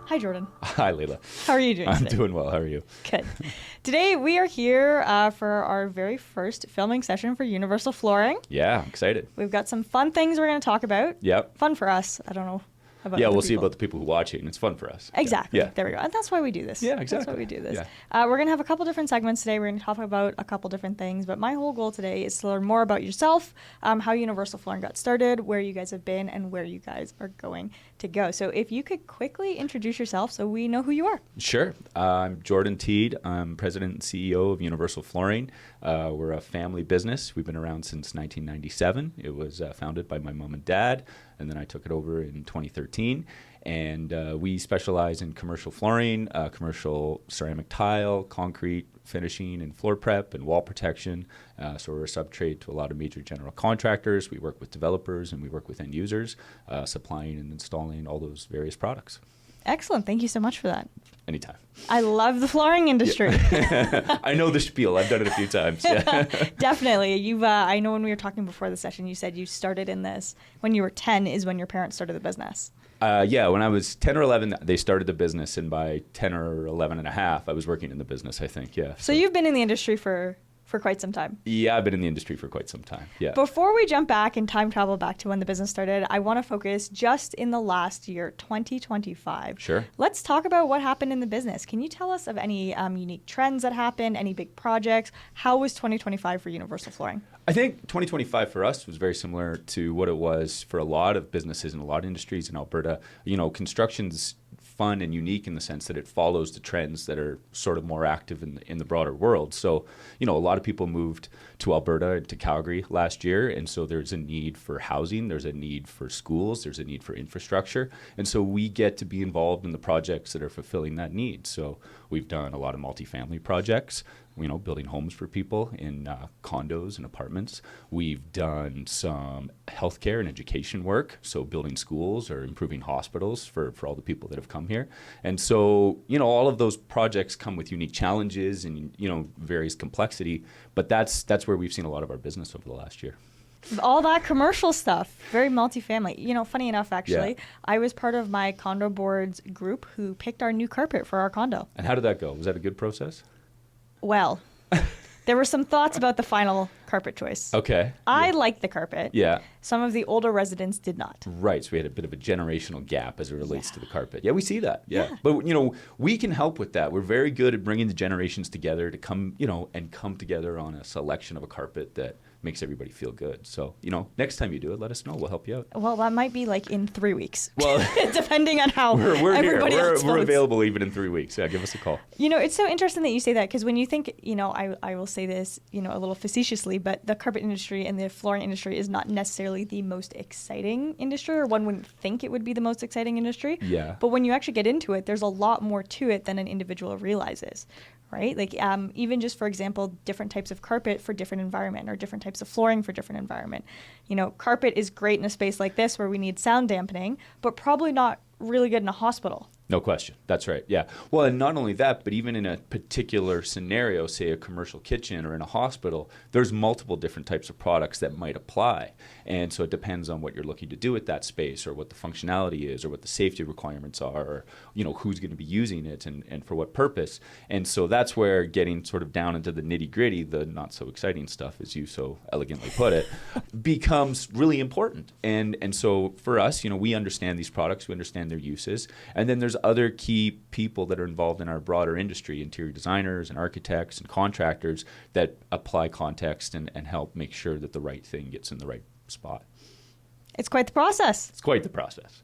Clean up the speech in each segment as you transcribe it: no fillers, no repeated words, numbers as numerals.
Hi, Jordan. Hi, Layla. How are you doing I'm today? doing well. How are you? Good. Today, we are here for our very first filming session for Universal Flooring. Yeah, I'm excited. We've got some fun things we're going to talk about. Yep. Fun for us. I don't know about Yeah, other we'll see people. about the people who watch it, and it's fun for us. Exactly. Yeah. There we go. And that's why we do this. Yeah, exactly. That's why we do this. Yeah. We're going to have a couple different segments today. We're going to talk about a couple different things. But my whole goal today is to learn more about yourself, how Universal Flooring got started, where you guys have been, and where you guys are going to go. So if you could quickly introduce yourself so we know who you are. Sure. I'm Jordan Teed. I'm president and CEO of Universal Flooring. We're a family business. We've been around since 1997. It was founded by my mom and dad, and then I took it over in 2013. And we specialize in commercial flooring, commercial ceramic tile, concrete finishing, and floor prep and wall protection. So we're a subtrade to a lot of major general contractors. We work with developers and we work with end users, supplying and installing all those various products. Excellent. Thank you so much for that. Anytime. I love the flooring industry. Yeah. I know the spiel. I've done it a few times. Yeah. Definitely. You've. I know when we were talking before the session, you said you started in this when you were 10 is when your parents started the business. Yeah, when I was 10 or 11, they started the business, and by 10 or 11 and a half, I was working in the business, I think, yeah. So you've been in the industry for quite some time. Yeah, I've been in the industry for quite some time, yeah. Before we jump back and time travel back to when the business started, I want to focus just in the last year, 2025. Sure. Let's talk about what happened in the business. Can you tell us of any unique trends that happened, any big projects? How was 2025 for Universal Flooring? I think 2025 for us was very similar to what it was for a lot of businesses and a lot of industries in Alberta. You know, construction's fun and unique in the sense that it follows the trends that are sort of more active in the broader world. So, you know, a lot of people moved to Alberta and to Calgary last year, and so there's a need for housing, there's a need for schools, there's a need for infrastructure, and so we get to be involved in the projects that are fulfilling that need. So we've done a lot of multifamily projects, you know, building homes for people in condos and apartments. We've done some healthcare and education work, so building schools or improving hospitals for all the people that have come here. And so, you know, all of those projects come with unique challenges and, you know, various complexity, but that's where we've seen a lot of our business over the last year. All that commercial stuff, very multifamily. You know, funny enough, actually, Yeah. I was part of my condo board's group who picked our new carpet for our condo. And how did that go? Was that a good process? Well, there were some thoughts about the final carpet choice. Okay. I Yeah. liked the carpet. Yeah. Some of the older residents did not. Right, so we had a bit of a generational gap as it relates to the carpet. Yeah, we see that. Yeah. Yeah. But, you know, we can help with that. We're very good at bringing the generations together to come, you know, and come together on a selection of a carpet that makes everybody feel good. So, you know, next time you do it, let us know. We'll help you out. Well, that might be like in 3 weeks. Well, depending on how we're everybody here. else We're votes. available even in 3 weeks. Yeah, give us a call. You know, it's so interesting that you say that because when you think, you know, I will say this, you know, a little facetiously, but the carpet industry and the flooring industry is not necessarily the most exciting industry, or one wouldn't think it would be the most exciting industry. Yeah. But when you actually get into it, there's a lot more to it than an individual realizes. Right? Like even just, for example, different types of carpet for different environment or different types of flooring for different environment. You know, carpet is great in a space like this where we need sound dampening, but probably not really good in a hospital. No question. That's right. Yeah. Well, and not only that, but even in a particular scenario, say a commercial kitchen or in a hospital, there's multiple different types of products that might apply. And so it depends on what you're looking to do with that space or what the functionality is or what the safety requirements are or, you know, who's going to be using it and for what purpose. And so that's where getting sort of down into the nitty gritty, the not so exciting stuff, as you so elegantly put it, becomes really important. And so for us, you know, we understand these products, we understand their uses. And then there's other key people that are involved in our broader industry, interior designers and architects and contractors that apply context and help make sure that the right thing gets in the right spot. It's quite the process. It's quite the process.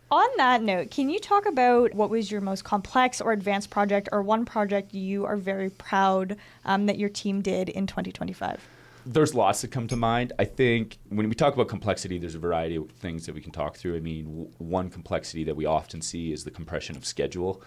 On that note, can you talk about what was your most complex or advanced project or one project you are very proud that your team did in 2025? There's lots that come to mind. I think when we talk about complexity, there's a variety of things that we can talk through. I mean, one complexity that we often see is the compression of schedule.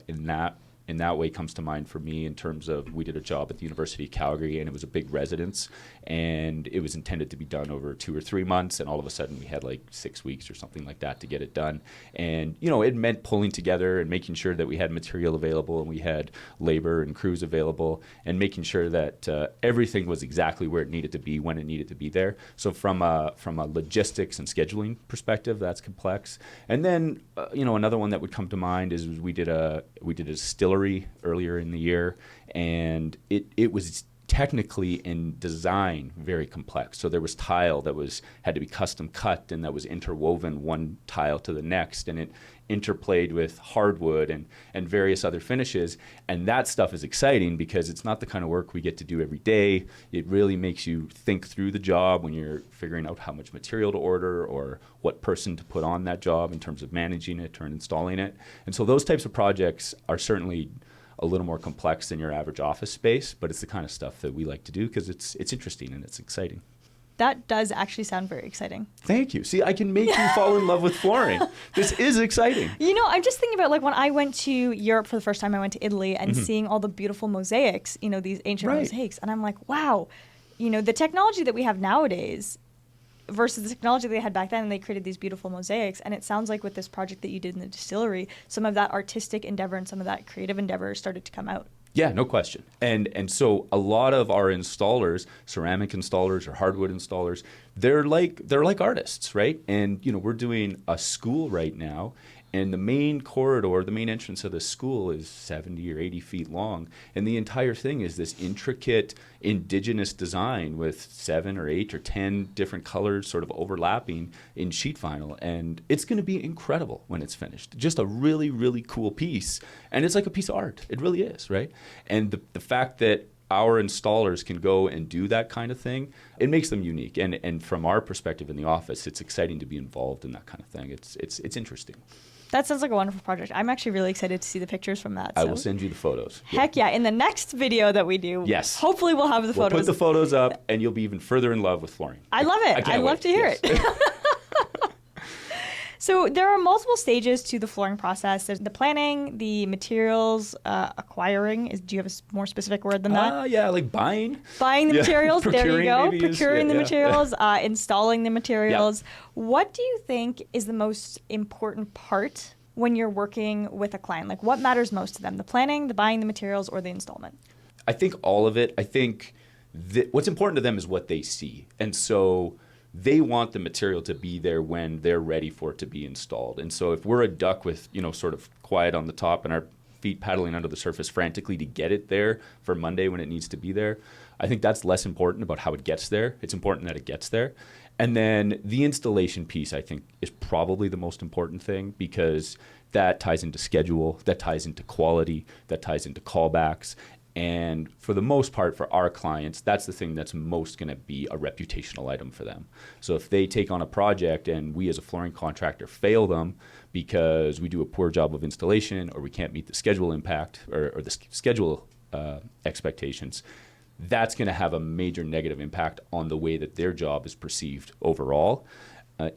In that in that way comes to mind for me in terms of we did a job at the University of Calgary, and it was a big residence, and it was intended to be done over 2 or 3 months, and all of a sudden we had like 6 weeks or something like that to get it done. And, it meant pulling together and making sure that we had material available and we had labor and crews available and making sure that everything was exactly where it needed to be when it needed to be there. So from a logistics and scheduling perspective, that's complex. And then, another one that would come to mind is we did a distillery earlier in the year, and it was technically in design very complex. So there was tile that had to be custom cut and that was interwoven one tile to the next, and it interplayed with hardwood and various other finishes. And that stuff is exciting because it's not the kind of work we get to do every day. It really makes you think through the job when you're figuring out how much material to order or what person to put on that job in terms of managing it or installing it. And so those types of projects are certainly a little more complex than your average office space, but it's the kind of stuff that we like to do because it's interesting and it's exciting. That does actually sound very exciting. Thank you. See, I can make you fall in love with flooring. This is exciting. I'm just thinking about like when I went to Europe for the first time, I went to Italy and seeing all the beautiful mosaics, these ancient mosaics. And I'm like, wow, the technology that we have nowadays versus the technology they had back then, and they created these beautiful mosaics. And it sounds like with this project that you did in the distillery, some of that artistic endeavor and some of that creative endeavor started to come out. Yeah, no question. And so a lot of our installers, ceramic installers or hardwood installers, they're like artists, right? And we're doing a school right now, and the main corridor, the main entrance of the school is 70 or 80 feet long, and the entire thing is this intricate indigenous design with 7 or 8 or 10 different colors sort of overlapping in sheet vinyl, and it's going to be incredible when it's finished. Just a really, really cool piece, and it's like a piece of art. It really is, right? And the fact that our installers can go and do that kind of thing, it makes them unique. And from our perspective in the office, it's exciting to be involved in that kind of thing. It's interesting. That sounds like a wonderful project. I'm actually really excited to see the pictures from that. I will send you the photos. Heck yeah. In the next video that we do, yes, hopefully we'll have the photos. We'll put the photos up, and you'll be even further in love with flooring. I love it. I love to hear it. So there are multiple stages to the flooring process. There's the planning, the materials, acquiring. Do you have a more specific word than that? Yeah, like buying. Buying the materials. There you go. Procuring the materials, Yeah. Installing the materials. Yeah. What do you think is the most important part when you're working with a client? Like what matters most to them? The planning, the buying the materials, or the installment? I think all of it. I think what's important to them is what they see. And so they want the material to be there when they're ready for it to be installed. And so if we're a duck with, sort of quiet on the top and our feet paddling under the surface frantically to get it there for Monday when it needs to be there, I think that's less important about how it gets there. It's important that it gets there. And then the installation piece, I think, is probably the most important thing because that ties into schedule, that ties into quality, that ties into callbacks. And for the most part, for our clients, that's the thing that's most going to be a reputational item for them. So if they take on a project and we as a flooring contractor fail them because we do a poor job of installation or we can't meet the schedule impact or the schedule expectations, that's going to have a major negative impact on the way that their job is perceived overall.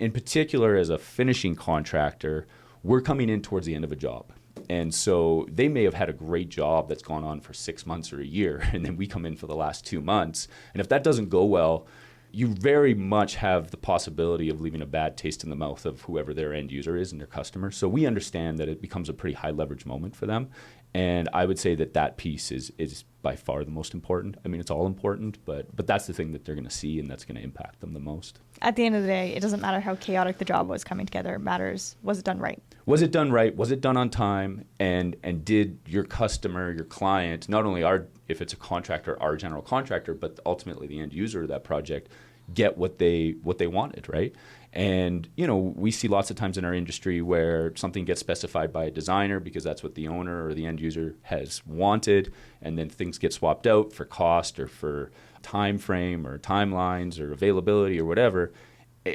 In particular, as a finishing contractor, we're coming in towards the end of a job. And so they may have had a great job that's gone on for 6 months or a year, and then we come in for the last 2 months. And if that doesn't go well, you very much have the possibility of leaving a bad taste in the mouth of whoever their end user is and their customer. So we understand that it becomes a pretty high leverage moment for them. And I would say that piece is by far the most important. I mean, it's all important, but that's the thing that they're going to see and that's going to impact them the most. At the end of the day, it doesn't matter how chaotic the job was coming together. It matters, was it done right? Was it done right? Was it done on time? And did your customer, your client, not only if it's a contractor, our general contractor, but ultimately the end user of that project, get what they wanted, right? And, we see lots of times in our industry where something gets specified by a designer because that's what the owner or the end user has wanted, and then things get swapped out for cost or for time frame or timelines or availability or whatever.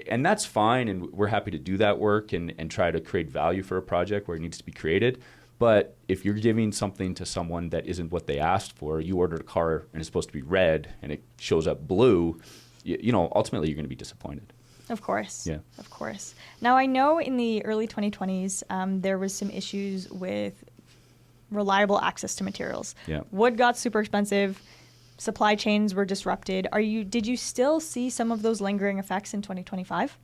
And that's fine, and we're happy to do that work and try to create value for a project where it needs to be created. But if you're giving something to someone that isn't what they asked for, you ordered a car and it's supposed to be red and it shows up blue, ultimately you're going to be disappointed. Of course. Yeah. Of course. Now, I know in the early 2020s, there was some issues with reliable access to materials. Yeah. Wood got super expensive. Supply chains were disrupted. Did you still see some of those lingering effects in 2025?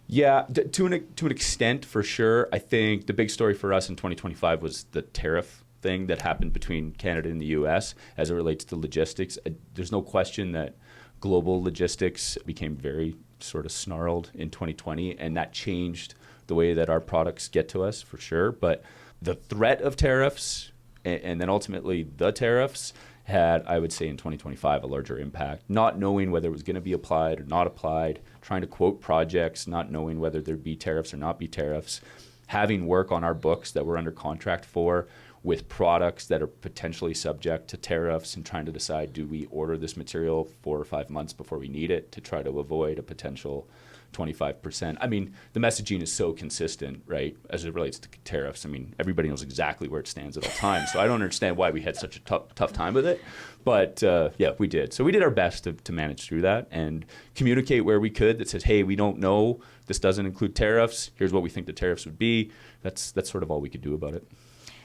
Yeah, to an extent, for sure. I think the big story for us in 2025 was the tariff thing that happened between Canada and the U.S. as it relates to logistics. There's no question that global logistics became very sort of snarled in 2020, and that changed the way that our products get to us, for sure. But the threat of tariffs and then ultimately the tariffs had, I would say, in 2025, a larger impact. Not knowing whether it was going to be applied or not applied, trying to quote projects, not knowing whether there'd be tariffs or not be tariffs, having work on our books that we're under contract for with products that are potentially subject to tariffs, and trying to decide, do we order this material 4 or 5 months before we need it to try to avoid a potential 25%. I mean, the messaging is so consistent, right, as it relates to tariffs. I mean, everybody knows exactly where it stands at all times. So I don't understand why we had such a tough time with it. But yeah, we did. So we did our best to manage through that and communicate where we could that says, hey, we don't know. This doesn't include tariffs. Here's what we think the tariffs would be. That's sort of all we could do about it.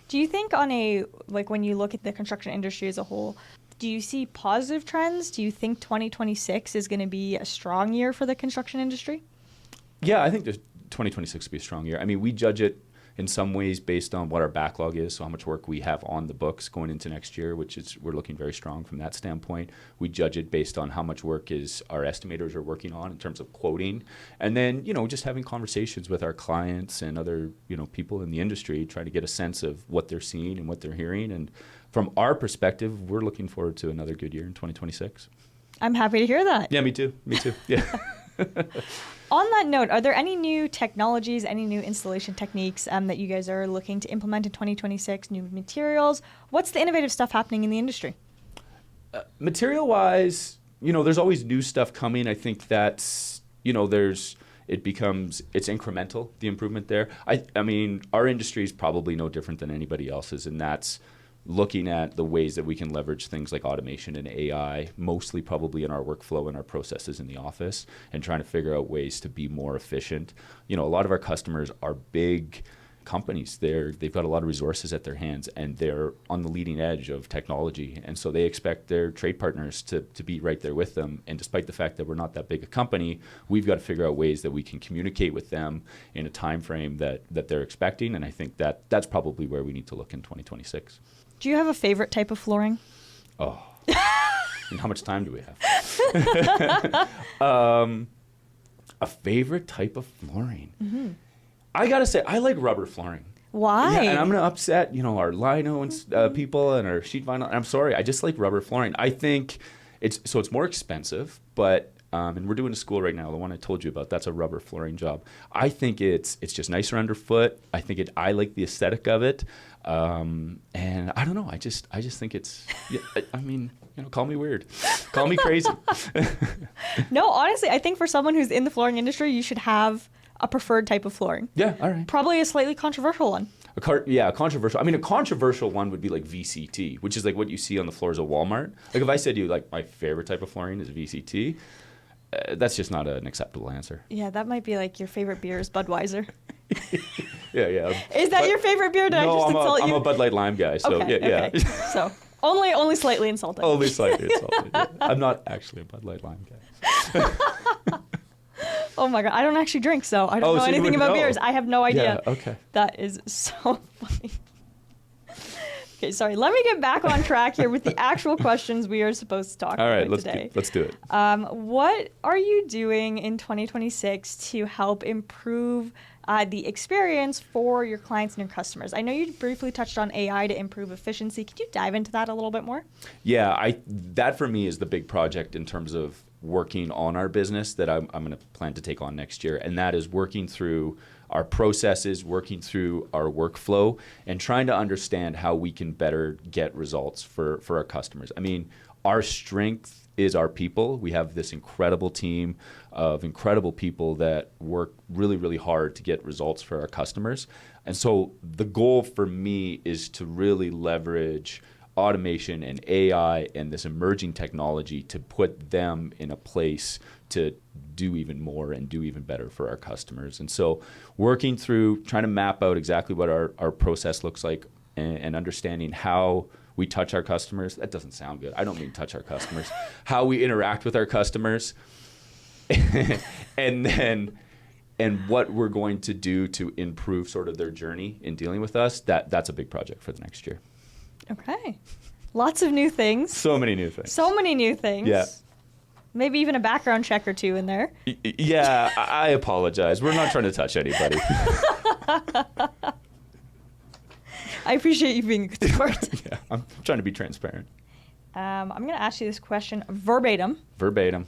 Do you think when you look at the construction industry as a whole, do you see positive trends? Do you think 2026 is going to be a strong year for the construction industry? Yeah, I think 2026 will be a strong year. I mean, we judge it in some ways based on what our backlog is, so how much work we have on the books going into next year, we're looking very strong from that standpoint. We judge it based on how much work our estimators are working on in terms of quoting. And then, just having conversations with our clients and other, people in the industry, trying to get a sense of what they're seeing and what they're hearing. And from our perspective, we're looking forward to another good year in 2026. I'm happy to hear that. Yeah, me too. Yeah. On that note, are there any new technologies, any new installation techniques that you guys are looking to implement in 2026, new materials? What's the innovative stuff happening in the industry? Material-wise, there's always new stuff coming. I think that's, it's incremental, the improvement there. I mean, our industry is probably no different than anybody else's, and that's looking at the ways that we can leverage things like automation and AI, mostly probably in our workflow and our processes in the office, and trying to figure out ways to be more efficient. A lot of our customers are big companies. They've got a lot of resources at their hands, and they're on the leading edge of technology. And so they expect their trade partners to be right there with them. And despite the fact that we're not that big a company, we've got to figure out ways that we can communicate with them in a time frame that they're expecting. And I think that's probably where we need to look in 2026. Do you have a favorite type of flooring? Oh, and how much time do we have? A favorite type of flooring? Mm-hmm. I got to say, I like rubber flooring. Why? Yeah, and I'm going to upset, our lino and people and our sheet vinyl. I'm sorry, I just like rubber flooring. I think it's more expensive, but and we're doing a school right now, the one I told you about, that's a rubber flooring job. I think it's just nicer underfoot. I like the aesthetic of it. And I don't know, I just think it's, call me weird, call me crazy. No, honestly, I think for someone who's in the flooring industry, you should have a preferred type of flooring. Yeah, all right. Probably a slightly controversial one. Controversial. I mean, a controversial one would be like VCT, which is like what you see on the floors of Walmart. Like if I said to you, like, my favorite type of flooring is VCT, that's just not an acceptable answer. Yeah, that might be like your favorite beer is Budweiser. Yeah. Is that your favorite beer? I'm a Bud Light Lime guy, so okay, yeah. Okay. So only slightly insulted. Only slightly insulted. Yeah. I'm not actually a Bud Light Lime guy. Oh my God, I don't actually drink, so I don't know anything about beers. I have no idea. Yeah, okay. That is so funny. Okay, sorry. Let me get back on track here with the actual questions we are supposed to talk about today. Let's do it. What are you doing in 2026 to help improve the experience for your clients and your customers? I know you briefly touched on AI to improve efficiency. Could you dive into that a little bit more? Yeah, that for me is the big project in terms of working on our business that I'm going to plan to take on next year, and that is working through our processes, working through our workflow, and trying to understand how we can better get results for our customers. I mean, our strength is our people. We have this incredible team of incredible people that work really, really hard to get results for our customers. And so the goal for me is to really leverage automation and AI and this emerging technology to put them in a place to do even more and do even better for our customers. And so working through trying to map out exactly what our process looks like and understanding how we touch our customers. That doesn't sound good. I don't mean touch our customers. How we interact with our customers. and what we're going to do to improve sort of their journey in dealing with us. That's a big project for the next year. Okay. Lots of new things. So many new things. So many new things. Yeah. Maybe even a background check or two in there. Yeah, I apologize. We're not trying to touch anybody. I appreciate you being a good sport. Yeah, I'm trying to be transparent. I'm going to ask you this question verbatim. Verbatim.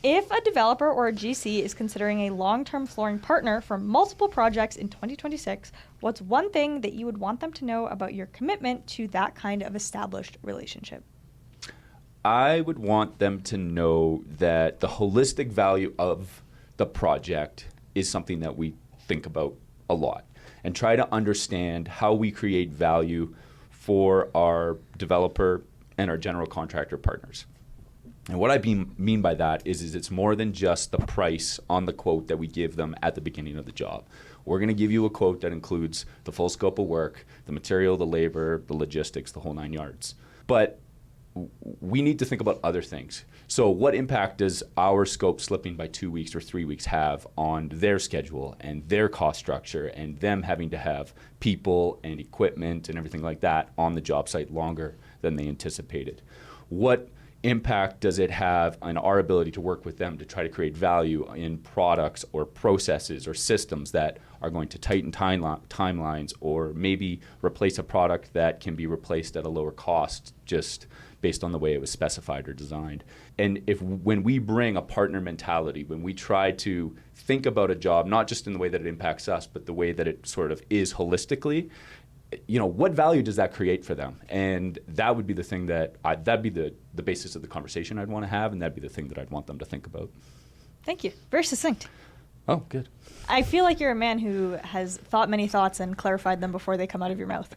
If a developer or a GC is considering a long-term flooring partner for multiple projects in 2026, what's one thing that you would want them to know about your commitment to that kind of established relationship? I would want them to know that the holistic value of the project is something that we think about a lot, and try to understand how we create value for our developer and our general contractor partners. And what I mean by that is it's more than just the price on the quote that we give them at the beginning of the job. We're going to give you a quote that includes the full scope of work, the material, the labor, the logistics, the whole 9 yards. But we need to think about other things. So what impact does our scope slipping by 2 weeks or 3 weeks have on their schedule and their cost structure and them having to have people and equipment and everything like that on the job site longer than they anticipated? What impact does it have on our ability to work with them to try to create value in products or processes or systems that are going to tighten timelines, or maybe replace a product that can be replaced at a lower cost just based on the way it was specified or designed? And when we bring a partner mentality, when we try to think about a job, not just in the way that it impacts us, but the way that it sort of is holistically, what value does that create for them? And that would be the thing that'd be the basis of the conversation I'd want to have, and that'd be the thing that I'd want them to think about. Thank you. Very succinct. Oh, good. I feel like you're a man who has thought many thoughts and clarified them before they come out of your mouth.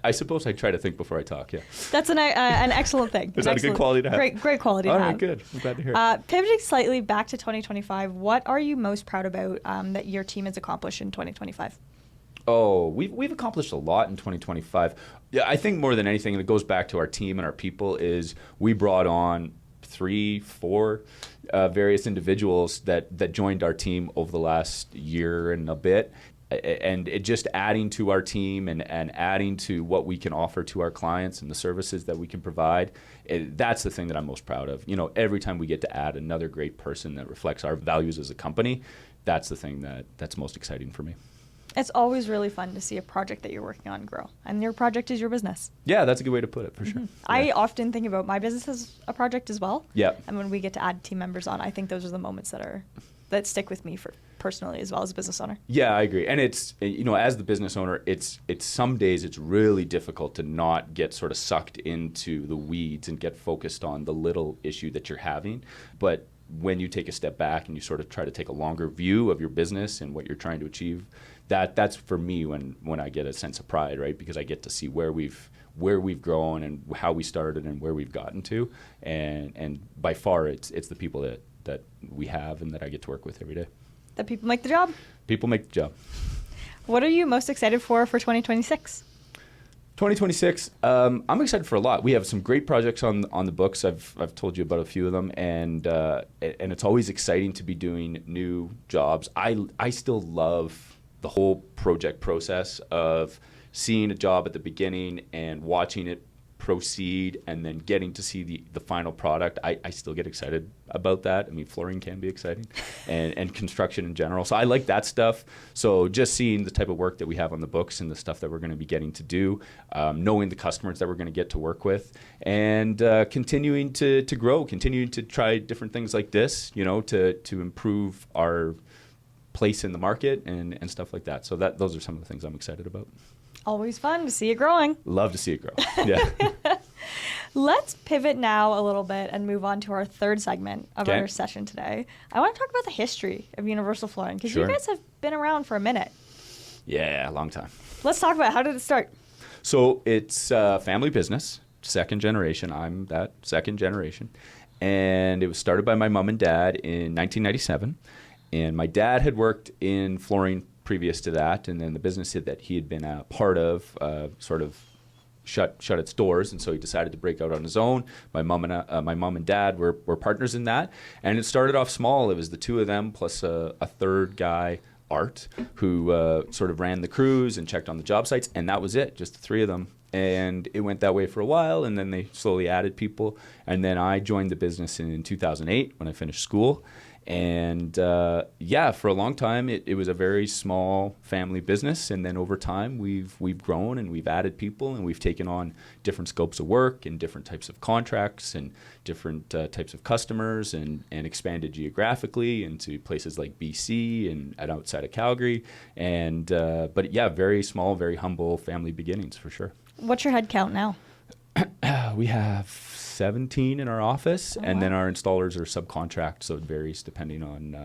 I suppose I try to think before I talk, yeah. That's an excellent thing. Is that a good quality to have? Great quality to have. All right, good. I'm glad to hear it. Pivoting slightly back to 2025, what are you most proud about that your team has accomplished in 2025? Oh, we've accomplished a lot in 2025. Yeah, I think more than anything, and it goes back to our team and our people, is we brought on 3-4 various individuals that joined our team over the last year and a bit. And it just adding to our team and adding to what we can offer to our clients and the services that we can provide. That's the thing that I'm most proud of. Every time we get to add another great person that reflects our values as a company, that's the thing that's most exciting for me. It's always really fun to see a project that you're working on grow. And your project is your business. Yeah, that's a good way to put it, for sure. Yeah. I often think about my business as a project as well. Yeah. And when we get to add team members on, I think those are the moments that stick with me for personally as well as a business owner. Yeah, I agree. And it's, as the business owner, it's some days it's really difficult to not get sort of sucked into the weeds and get focused on the little issue that you're having. But when you take a step back and you sort of try to take a longer view of your business and what you're trying to achieve, that's for me when I get a sense of pride, right? Because I get to see where we've grown and how we started and where we've gotten to, and by far it's the people that we have and that I get to work with every day. That people make the job. People make the job. What are you most excited for 2026? 2026, I'm excited for a lot. We have some great projects on the books. I've told you about a few of them, and it's always exciting to be doing new jobs. I still love the whole project process of seeing a job at the beginning and watching it proceed and then getting to see the final product. I still get excited about that. I mean, flooring can be exciting and construction in general. So I like that stuff. So just seeing the type of work that we have on the books and the stuff that we're going to be getting to do, knowing the customers that we're going to get to work with, and continuing to grow, continuing to try different things like this, to improve our place in the market and stuff like that. So those are some of the things I'm excited about. Always fun to see it growing. Love to see it grow. Yeah. Let's pivot now a little bit and move on to our third segment of our session today. I want to talk about the history of Universal Flooring, because you guys have been around for a minute. Yeah, a long time. Let's talk about how did it start? So it's a family business, second generation. I'm that second generation. And it was started by my mom and dad in 1997. And my dad had worked in flooring previous to that, and then the business that he had been a part of sort of shut its doors, and so he decided to break out on his own. My mom and dad were partners in that, and it started off small. It was the two of them plus a third guy, Art, who sort of ran the crews and checked on the job sites, and that was it, just the three of them. And it went that way for a while, and then they slowly added people. And then I joined the business in 2008 when I finished school. And for a long time, it was a very small family business. And then over time, we've grown and we've added people, and we've taken on different scopes of work and different types of contracts and different types of customers, and expanded geographically into places like BC and outside of Calgary. And but yeah, very small, very humble family beginnings for sure. What's your head count now? We have 17 in our office, and then our installers are subcontract, so it varies depending on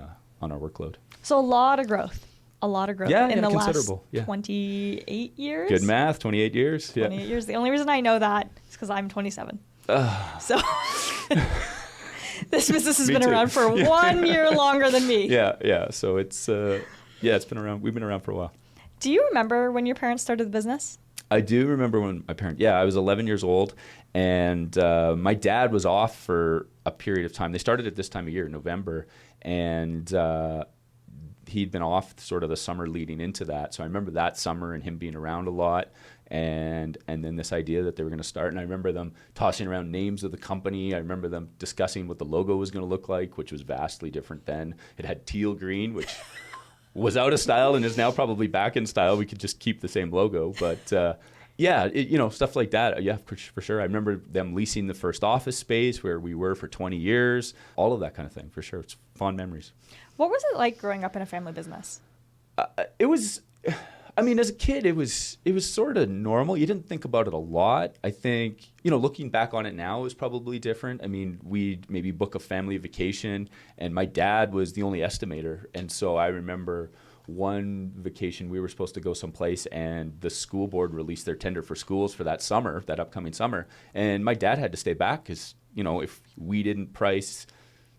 our workload. So a lot of growth. In the last Yeah. 28 years. Good math, 28 years. 28 years. The only reason I know that is because I'm 27. So this business has been around for 1 year longer than me. Yeah. So it's been around. We've been around for a while. Do you remember when your parents started the business? I do remember when my parents, I was 11 years old, and my dad was off for a period of time. They started at this time of year, November, and he'd been off sort of the summer leading into that. So I remember that summer and him being around a lot, and then this idea that they were going to start. And I remember them tossing around names of the company. I remember them discussing what the logo was going to look like, which was vastly different then. It had teal green, which was out of style and is now probably back in style. We could just keep the same logo, but stuff like that. Yeah, for sure. I remember them leasing the first office space where we were for 20 years. All of that kind of thing, for sure. It's fond memories. What was it like growing up in a family business? It was. I mean, as a kid, it was sort of normal. You didn't think about it a lot. I think, looking back on it now, it was probably different. I mean, we'd maybe book a family vacation, and my dad was the only estimator. And so I remember one vacation, we were supposed to go someplace, and the school board released their tender for schools for that upcoming summer. And my dad had to stay back because, if we didn't price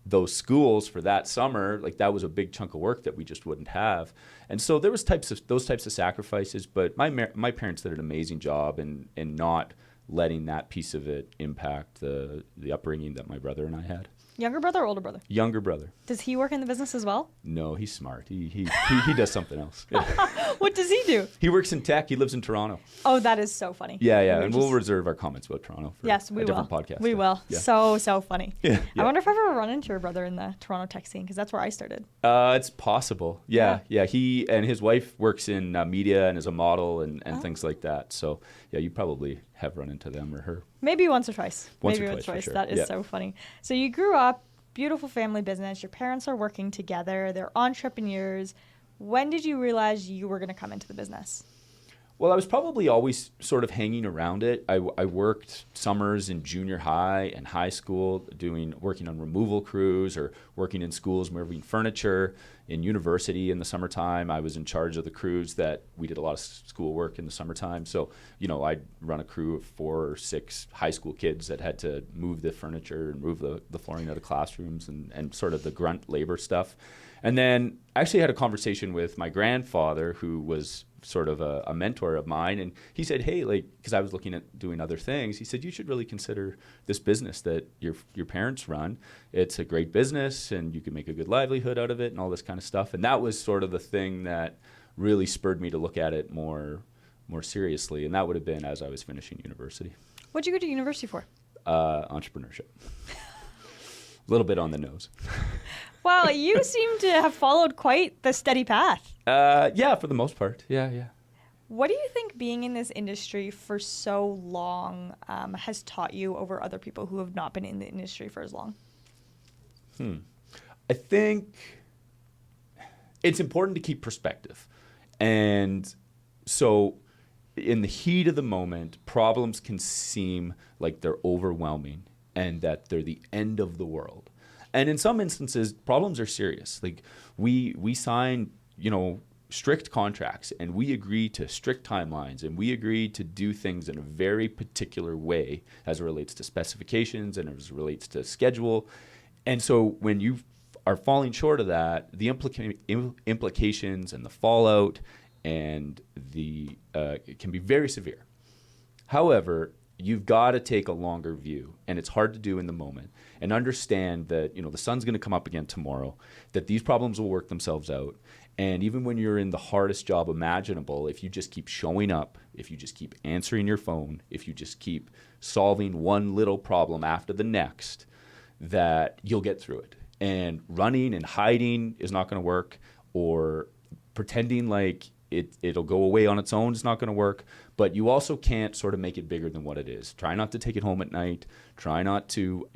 those schools for that summer, like that was a big chunk of work that we just wouldn't have. And so there was those types of sacrifices, but my parents did an amazing job in not letting that piece of it impact the upbringing that my brother and I had. Younger brother or older brother? Younger brother. Does he work in the business as well? No, he's smart. He does something else. Yeah. What does he do? He works in tech. He lives in Toronto. Oh, that is so funny. Yeah. And we'll reserve our comments about Toronto for a different podcast. We will. Yeah. So funny. Yeah. I wonder if I've ever run into your brother in the Toronto tech scene, because that's where I started. It's possible. Yeah. He and his wife works in media and is a model and things like that. So, yeah, you probably have run into them or her. Maybe once or twice. Once or twice. Sure. That is so funny. So you grew up, beautiful family business. Your parents are working together. They're entrepreneurs. When did you realize you were going to come into the business? Well, I was probably always sort of hanging around it. I worked summers in junior high and high school working on removal crews or working in schools moving furniture. In university in the summertime, I was in charge of the crews that we did a lot of school work in the summertime. So, I'd run a crew of 4 or 6 high school kids that had to move the furniture and move the flooring out of classrooms and sort of the grunt labor stuff. And then I actually had a conversation with my grandfather, who was sort of a mentor of mine, and he said, hey, because I was looking at doing other things, he said, you should really consider this business that your parents run. It's a great business, and you can make a good livelihood out of it and all this kind of stuff. And that was sort of the thing that really spurred me to look at it more seriously, and that would have been as I was finishing university. What'd you go to university for? Entrepreneurship. A little bit on the nose. Well, you seem to have followed quite the steady path. Yeah, for the most part. Yeah. What do you think being in this industry for so long has taught you over other people who have not been in the industry for as long? I think it's important to keep perspective. And so in the heat of the moment, problems can seem like they're overwhelming and that they're the end of the world. And in some instances, problems are serious. Like we sign, strict contracts, and we agree to strict timelines, and we agree to do things in a very particular way as it relates to specifications and as it relates to schedule. And so when you are falling short of that, the implications and the fallout and the it can be very severe. However, you've got to take a longer view, and it's hard to do in the moment, and understand that, the sun's going to come up again tomorrow, that these problems will work themselves out. And even when you're in the hardest job imaginable, if you just keep showing up, if you just keep answering your phone, if you just keep solving one little problem after the next, that you'll get through it. And running and hiding is not going to work, or pretending like it'll go away on its own is not going to work. But you also can't sort of make it bigger than what it is. Try not to take it home at night. Try not to,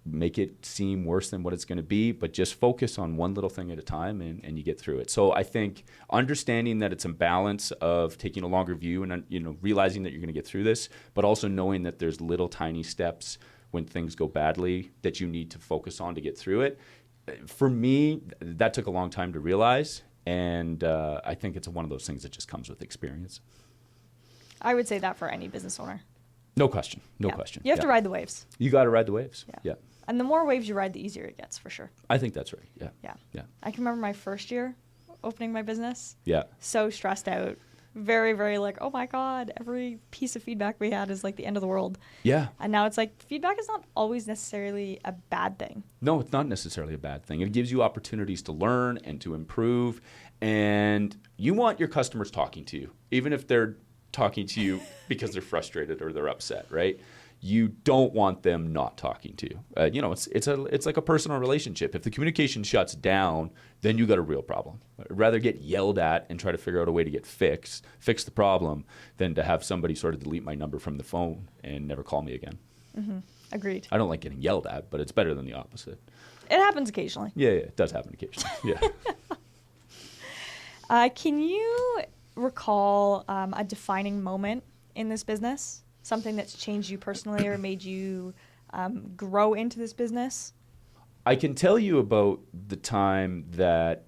make it seem worse than what it's going to be, but just focus on one little thing at a time, and you get through it. So I think understanding that it's a balance of taking a longer view and, realizing that you're going to get through this, but also knowing that there's little tiny steps when things go badly that you need to focus on to get through it. For me, that took a long time to realize, and I think it's one of those things that just comes with experience. I would say that for any business owner. No question. No question. You have to ride the waves. You got to ride the waves. Yeah. And the more waves you ride, the easier it gets, for sure. I think that's right. Yeah. I can remember my first year opening my business. Yeah. So stressed out. Very, very like, oh my God, every piece of feedback we had is like the end of the world. Yeah. And now it's like, feedback is not always necessarily a bad thing. No, it's not necessarily a bad thing. It gives you opportunities to learn and to improve. And you want your customers talking to you, even if they're talking to you because they're frustrated or they're upset, right? You don't want them not talking to you. It's like a personal relationship. If the communication shuts down, then you got a real problem. I'd rather get yelled at and try to figure out a way to fix the problem, than to have somebody sort of delete my number from the phone and never call me again. Mm-hmm. Agreed. I don't like getting yelled at, but it's better than the opposite. It happens occasionally. Yeah, it does happen occasionally. Yeah. Can you recall a defining moment in this business? Something that's changed you personally or made you grow into this business? I can tell you about the time that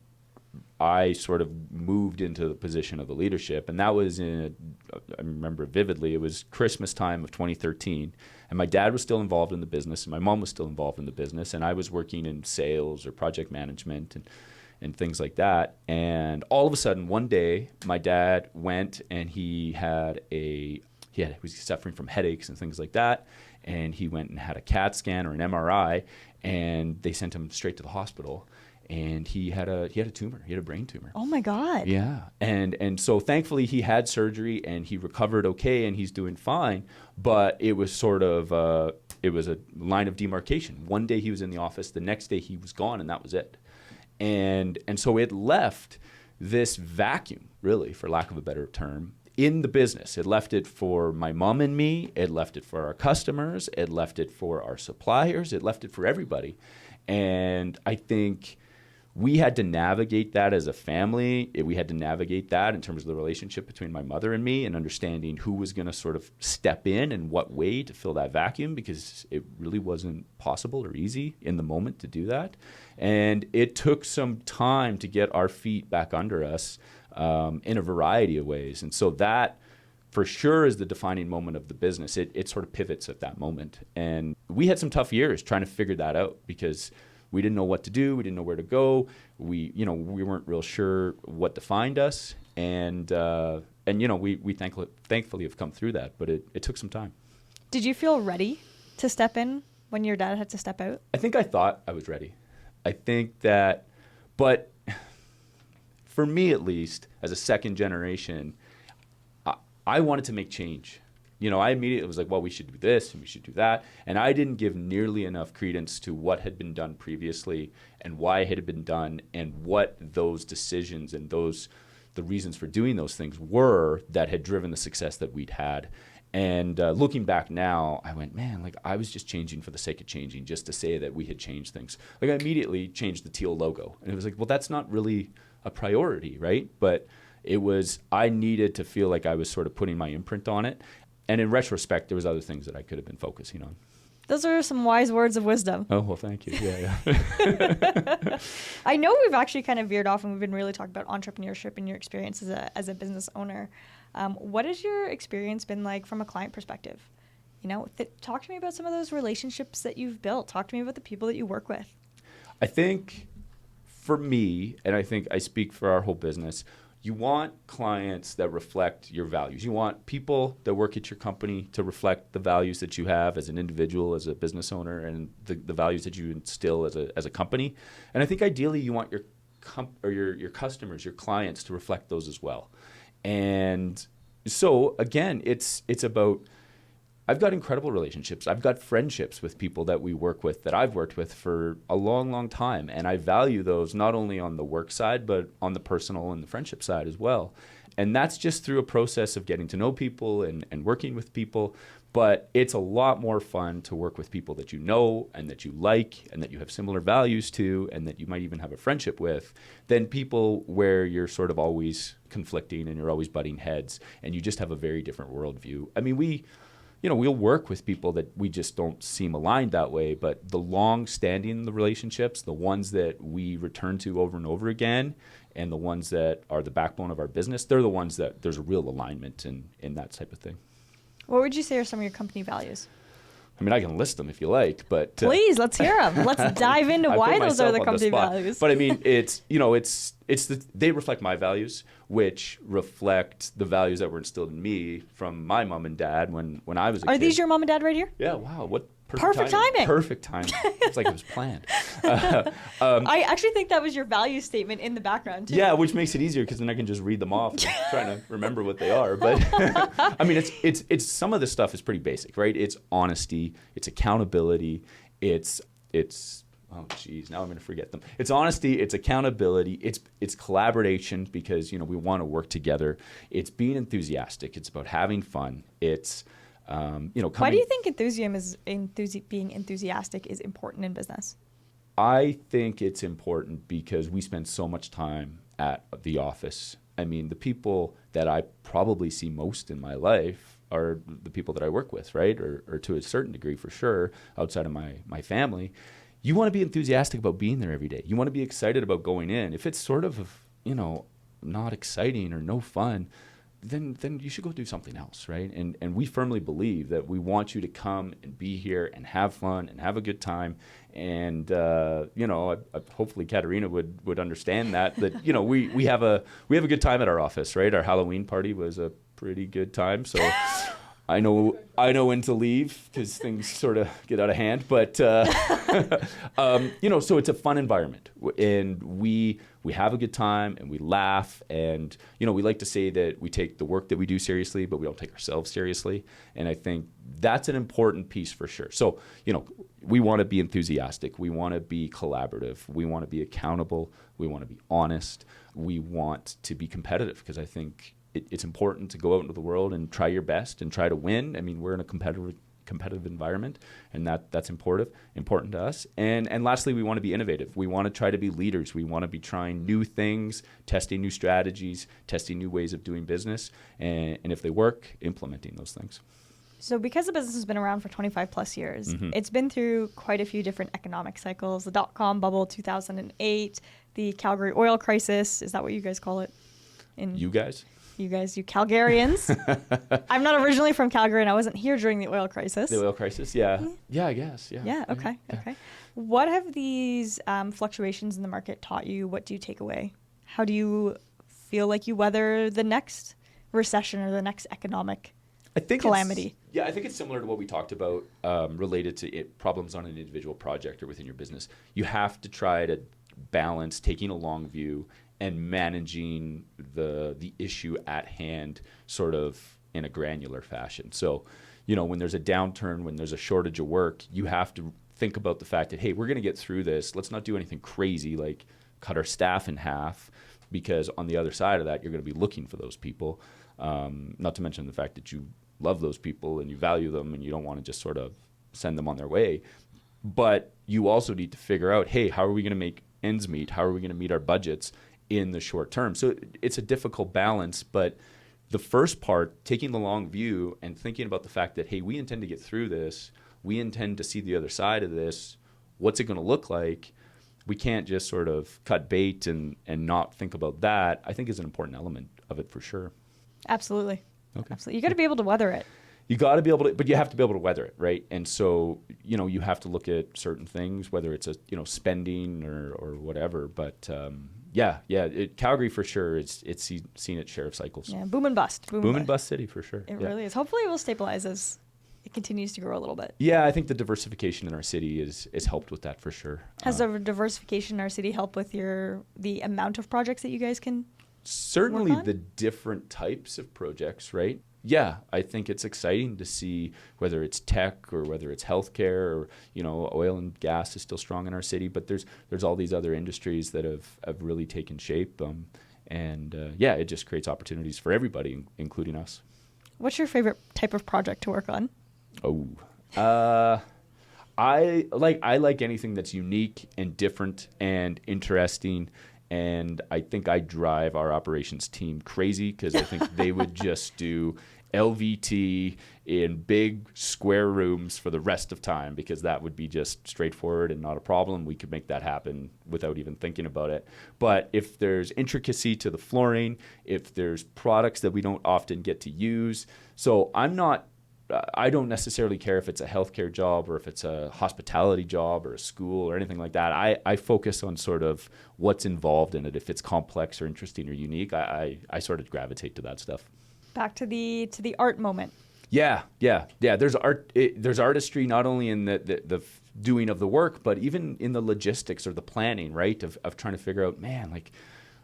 I sort of moved into the position of the leadership, and that was I remember vividly, it was Christmas time of 2013, and my dad was still involved in the business, and my mom was still involved in the business, and I was working in sales or project management and things like that. And all of a sudden, one day, my dad went and he was suffering from headaches and things like that. And he went and had a CAT scan or an MRI, and they sent him straight to the hospital. And he had a tumor. He had a brain tumor. Oh my God. Yeah. And so thankfully he had surgery and he recovered okay and he's doing fine. But it was sort of it was a line of demarcation. One day he was in the office, the next day he was gone, and that was it. And so it left this vacuum, really, for lack of a better term, in the business. It left it for my mom and me. It left it for our customers. It left it for our suppliers. It left it for everybody. And I think we had to navigate that as a family. We had to navigate that in terms of the relationship between my mother and me, and understanding who was going to sort of step in and what way to fill that vacuum, because it really wasn't possible or easy in the moment to do that. And it took some time to get our feet back under us in a variety of ways. And so that, for sure, is the defining moment of the business. It sort of pivots at that moment. And we had some tough years trying to figure that out, because we didn't know what to do. We didn't know where to go. We weren't real sure what defined us. And we thankfully have come through that, but it took some time. Did you feel ready to step in when your dad had to step out? I think I thought I was ready. I think that, but for me at least, as a second generation, I wanted to make change. I immediately was like, well, we should do this and we should do that. And I didn't give nearly enough credence to what had been done previously and why it had been done and what those decisions and the reasons for doing those things were that had driven the success that we'd had. And looking back now, I went, man, like I was just changing for the sake of changing, just to say that we had changed things. Like I immediately changed the teal logo. And it was like, well, that's not really a priority, right? But it was, I needed to feel like I was sort of putting my imprint on it. And in retrospect, there was other things that I could have been focusing on. Those are some wise words of wisdom. Oh, well, thank you. Yeah. I know we've actually kind of veered off, and we've been really talking about entrepreneurship and your experience as a business owner. What has your experience been like from a client perspective? Talk to me about some of those relationships that you've built. Talk to me about the people that you work with. I think for me, and I think I speak for our whole business, you want clients that reflect your values. You want people that work at your company to reflect the values that you have as an individual, as a business owner, and the values that you instill as a company. And I think ideally you want your customers, your clients to reflect those as well. And so again, it's about, I've got incredible relationships. I've got friendships with people that we work with, that I've worked with for a long, long time. And I value those not only on the work side, but on the personal and the friendship side as well. And that's just through a process of getting to know people and working with people. But it's a lot more fun to work with people that you know and that you like and that you have similar values to and that you might even have a friendship with than people where you're sort of always conflicting and you're always butting heads and you just have a very different worldview. I mean, we'll work with people that we just don't seem aligned that way, but the long-standing relationships, the ones that we return to over and over again, and the ones that are the backbone of our business, they're the ones that there's a real alignment in that type of thing. What would you say are some of your company values? I mean, I can list them if you like, but please, let's hear them. Let's dive into why those are the company values. But I mean, they reflect my values, which reflect the values that were instilled in me from my mom and dad when I was a kid. Are these your mom and dad right here? Yeah. Wow. What perfect timing. Perfect timing. It's like it was planned. I actually think that was your value statement in the background too. Yeah, which makes it easier because then I can just read them off. I'm trying to remember what they are, but I mean, it's some of the stuff is pretty basic, right? It's honesty, it's accountability, it's oh geez, now I'm going to forget them. It's honesty, it's accountability, it's collaboration because we want to work together. It's being enthusiastic. It's about having fun. It's Why do you think being enthusiastic is important in business? I think it's important because we spend so much time at the office. I mean, the people that I probably see most in my life are the people that I work with, right? Or to a certain degree, for sure, outside of my family. You want to be enthusiastic about being there every day. You want to be excited about going in. If it's sort of, not exciting or no fun, then you should go do something else, right? And we firmly believe that we want you to come and be here and have fun and have a good time. And hopefully Katerina would understand that we have a good time at our office, right? Our Halloween party was a pretty good time, so I know when to leave because things sort of get out of hand. But so it's a fun environment, and we have a good time and we laugh, and we like to say that we take the work that we do seriously, but we don't take ourselves seriously. And I think that's an important piece for sure. So we want to be enthusiastic, we want to be collaborative, we want to be accountable, we want to be honest, we want to be competitive because I think it's important to go out into the world and try your best and try to win. I mean, we're in a competitive environment, and that's important to us. And lastly, we want to be innovative. We want to try to be leaders. We want to be trying new things, testing new strategies, testing new ways of doing business, and if they work, implementing those things. So because the business has been around for 25 plus years, It's been through quite a few different economic cycles, the dot-com bubble, 2008, the Calgary oil crisis. Is that what you guys call it? You guys, you Calgarians. I'm not originally from Calgary, and I wasn't here during the oil crisis. The oil crisis, yeah. Yeah, I guess, yeah. Yeah, okay. What have these fluctuations in the market taught you? What do you take away? How do you feel like you weather the next recession or the next economic calamity? I think it's similar to what we talked about related to problems on an individual project or within your business. You have to try to balance taking a long view and managing the issue at hand sort of in a granular fashion. So, when there's a downturn, when there's a shortage of work, you have to think about the fact that, hey, we're going to get through this. Let's not do anything crazy like cut our staff in half, because on the other side of that, you're going to be looking for those people. Not to mention the fact that you love those people and you value them and you don't want to just sort of send them on their way. But you also need to figure out, hey, how are we going to make ends meet? How are we going to meet our budgets in the short term? So it's a difficult balance, but the first part, taking the long view and thinking about the fact that, hey, we intend to get through this. We intend to see the other side of this. What's it going to look like? We can't just sort of cut bait and not think about that, I think is an important element of it for sure. Absolutely. Okay. Absolutely. You got to be able to weather it. you got to be able to, but you have to be able to weather it, right? And so, you have to look at certain things, whether it's spending or whatever. But Calgary for sure, it's seen its share of cycles. Yeah, boom and bust. Boom and bust city for sure. It really is. Hopefully it will stabilize as it continues to grow a little bit. Yeah, I think the diversification in our city is helped with that for sure. Has the diversification in our city helped with the amount of projects that you guys can certainly work on? The different types of projects, right? Yeah, I think it's exciting to see whether it's tech or whether it's healthcare or, oil and gas is still strong in our city, but there's all these other industries that have really taken shape. It just creates opportunities for everybody, including us. What's your favorite type of project to work on? I like anything that's unique and different and interesting. And I think I drive our operations team crazy because I think they would just do LVT in big square rooms for the rest of time because that would be just straightforward and not a problem. We could make that happen without even thinking about it. But if there's intricacy to the flooring, if there's products that we don't often get to use, so I don't necessarily care if it's a healthcare job or if it's a hospitality job or a school or anything like that. I focus on sort of what's involved in it. If it's complex or interesting or unique, I sort of gravitate to that stuff. Back to the art moment. Yeah. There's art. There's artistry not only in the doing of the work, but even in the logistics or the planning, right? Of trying to figure out, man, like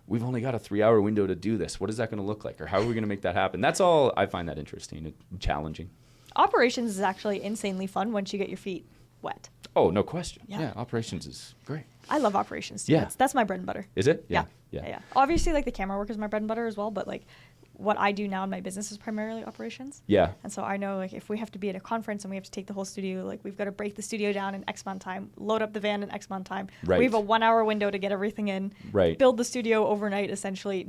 we've only got a 3-hour window to do this. What is that going to look like, or how are we going to make that happen? That's all. I find that interesting and challenging. Operations is actually insanely fun once you get your feet wet. Oh, no question. Yeah. Yeah, operations is great. I love operations too. Yeah. That's my bread and butter. Is it? Yeah. Yeah. Obviously, like the camera work is my bread and butter as well, but like what I do now in my business is primarily operations. Yeah. And so I know like if we have to be at a conference and we have to take the whole studio, like we've got to break the studio down in X amount of time, load up the van in X amount of time. Right. We have a 1-hour window to get everything in. Right. Build the studio overnight, essentially.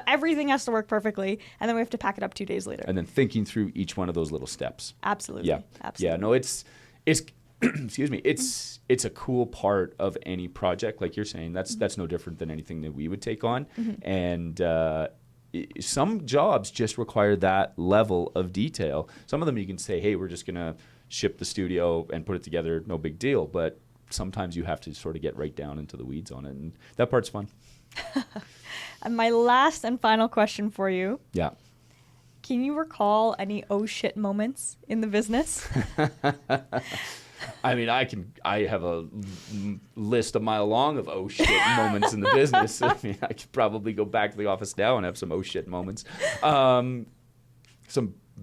Everything has to work perfectly, and then we have to pack it up 2 days later. And then thinking through each one of those little steps. Absolutely. Yeah. Absolutely. Yeah. No, it's excuse me. It's a cool part of any project, like you're saying. That's no different than anything that we would take on. Mm-hmm. And some jobs just require that level of detail. Some of them you can say, hey, we're just going to ship the studio and put it together, no big deal. But sometimes you have to sort of get right down into the weeds on it. And that part's fun. And my last and final question for you. Yeah. Can you recall any oh shit moments in the business? I mean, I have a list a mile long of oh shit moments in the business. I mean, I could probably go back to the office now and have some oh shit moments. Some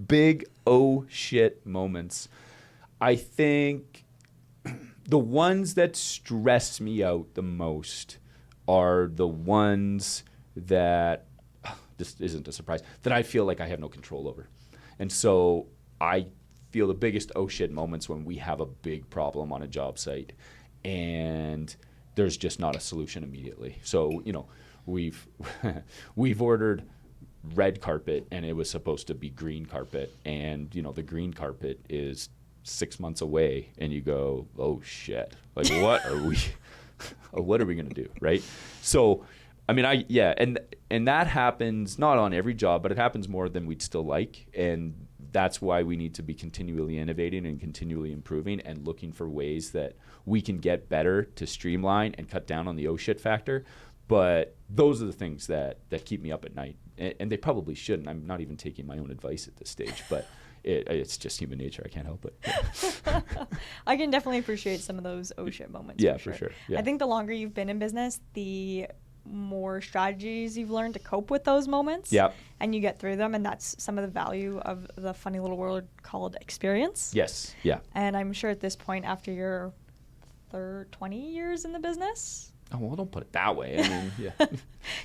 big oh shit moments. I think the ones that stress me out the most are the ones that, this isn't a surprise, that I feel like I have no control over. And so I feel the biggest oh shit moments when we have a big problem on a job site and there's just not a solution immediately. So, we've ordered red carpet and it was supposed to be green carpet, and the green carpet is 6 months away, and you go, oh shit, like what are we going to do, right? So I mean, and that happens not on every job, but it happens more than we'd still like. And that's why we need to be continually innovating and continually improving and looking for ways that we can get better to streamline and cut down on the oh shit factor. But those are the things that keep me up at night. And they probably shouldn't. I'm not even taking my own advice at this stage, but it's just human nature. I can't help it. I can definitely appreciate some of those oh shit moments. Yeah, for sure. Yeah. I think the longer you've been in business, the more strategies you've learned to cope with those moments. Yeah. And you get through them, and that's some of the value of the funny little world called experience. Yes. Yeah. And I'm sure at this point, after your 20 years in the business. Oh, well, don't put it that way. I mean, yeah.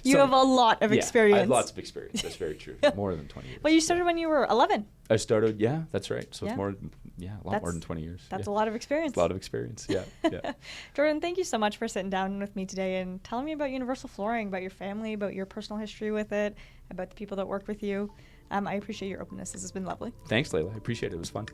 You have a lot of experience. I have lots of experience. That's very true. More than 20 years. Well, you started when you were 11. I started, yeah, that's right. So Yeah. it's more, a lot more than 20 years. That's yeah. a lot of experience. A lot of experience, yeah. Jordan, thank you so much for sitting down with me today and telling me about Universal Flooring, about your family, about your personal history with it, about the people that work with you. I appreciate your openness. This has been lovely. Thanks, Layla. I appreciate it. It was fun.